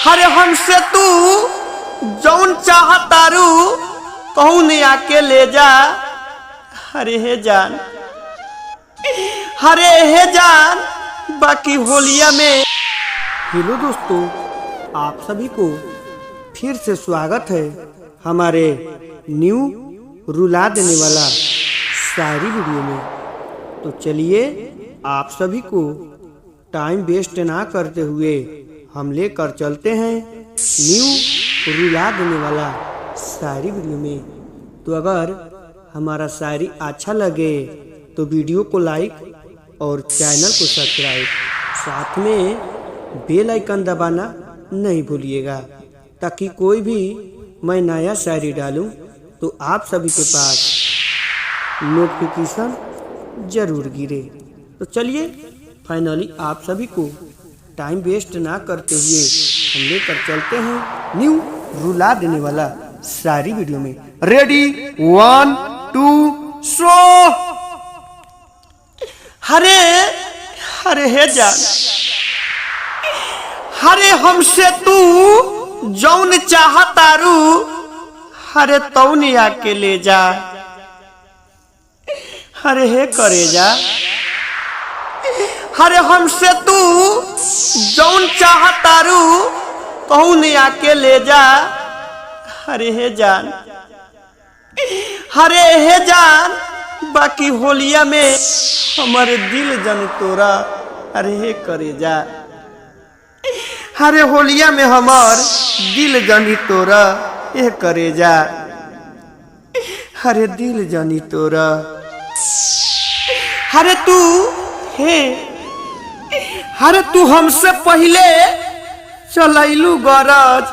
हरे हमसे तू जौन चाहतारू कौन आके ले जा। हरे हे जान, हरे हे जान, बाकी होलिया में। हेलो दोस्तों, आप सभी को फिर से स्वागत है हमारे न्यू रुला देने वाला शायरी वीडियो में। तो चलिए आप सभी को टाइम वेस्ट ना करते हुए हम लेकर चलते हैं न्यू रुला देने वाला शायरी वीडियो में। तो अगर हमारा शायरी अच्छा लगे तो वीडियो को लाइक और चैनल को सब्सक्राइब, साथ में बेल आइकन दबाना नहीं भूलिएगा, ताकि कोई भी मैं नया शायरी डालूं तो आप सभी के पास नोटिफिकेशन जरूर गिरे। तो चलिए फाइनली आप सभी को टाइम वेस्ट ना करते हुए हम लेकर चलते हैं न्यू रुला देने वाला शायरी वीडियो में। रेडी 1 2 शो। हरे हरे हे जान, हरे हमसे तू जौन चाहतारू हरे तौन आके ले जा। हरे हे करे जा, हरे हमसे तू जौन चाहतारू तौन आके ले जा। हरे हे जान, हरे हे जान, बाकी होलिया में हमारे दिल जन तोरा। हरे हे करे जा, हरे होलिया में हमार दिल जानी तोरा। ये करे जा, हरे दिल जानी तोरा। हरे तू हे, हरे तू हमसे पहले चलैलू गरज।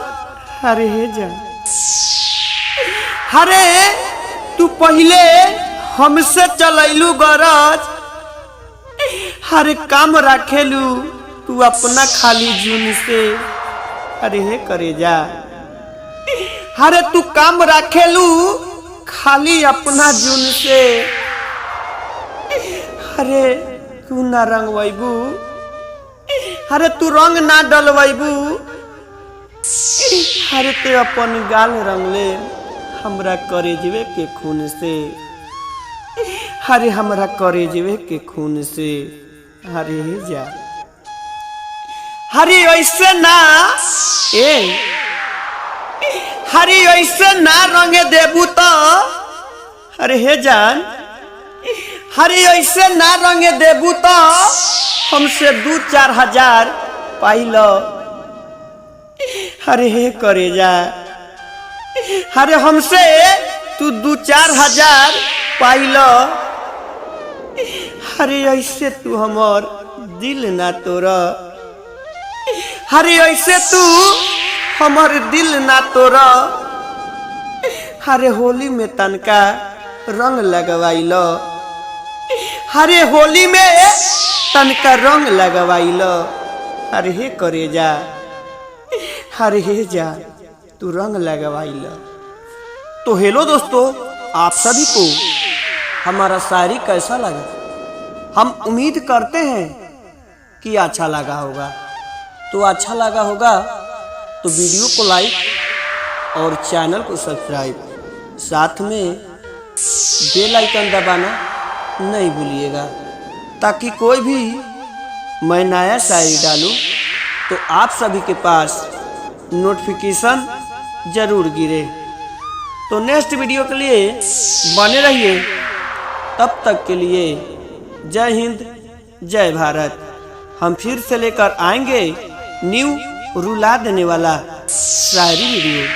हरे हे जा, हरे तू पहले हमसे चलैलू गरज। हरे काम रखेलू तू अपना खाली जून से। हरे हे करे जा, हरे तू काम रखेलू खाली अपना जून से। हरे तू ना रंगवैबू, हरे तू रंग ना डलवैबू। हरे ते अपन गाल रंगले हमरा करे जीवे के खून से। हरे हमरा करे जीवे के खून से। हरे जा, हरे ऐसे ना ए, हरे ऐसे ना रंगे देबू तो। हरे हे जान, हरे ऐसे ना रंगे देबू तो हमसे 2-4 हजार पाइलो। हरे हे करे जा, हरे हमसे तू 2-4 हजार पाइलो। हरे ऐसे तू हमर दिल ना तोरा। हरे ऐसे तू हमर दिल ना तोरा। हरे होली में तनका रंग लगवाइलो। हरे होली में तनका रंग लगवाइलो। हरे हे करे जा, हरे हे जा, तू रंग लगवाइलो। तो हेलो दोस्तों, आप सभी को हमारा शायरी कैसा लगा? हम उम्मीद करते हैं कि अच्छा लगा होगा। तो अच्छा लगा होगा तो वीडियो को लाइक और चैनल को सब्सक्राइब, साथ में बेल आइकन दबाना नहीं भूलिएगा, ताकि कोई भी मैं नया शायरी डालूं तो आप सभी के पास नोटिफिकेशन जरूर गिरे। तो नेक्स्ट वीडियो के लिए बने रहिए। तब तक के लिए जय हिंद, जय भारत। हम फिर से लेकर आएंगे न्यू रुला देने वाला शायरी वीडियो।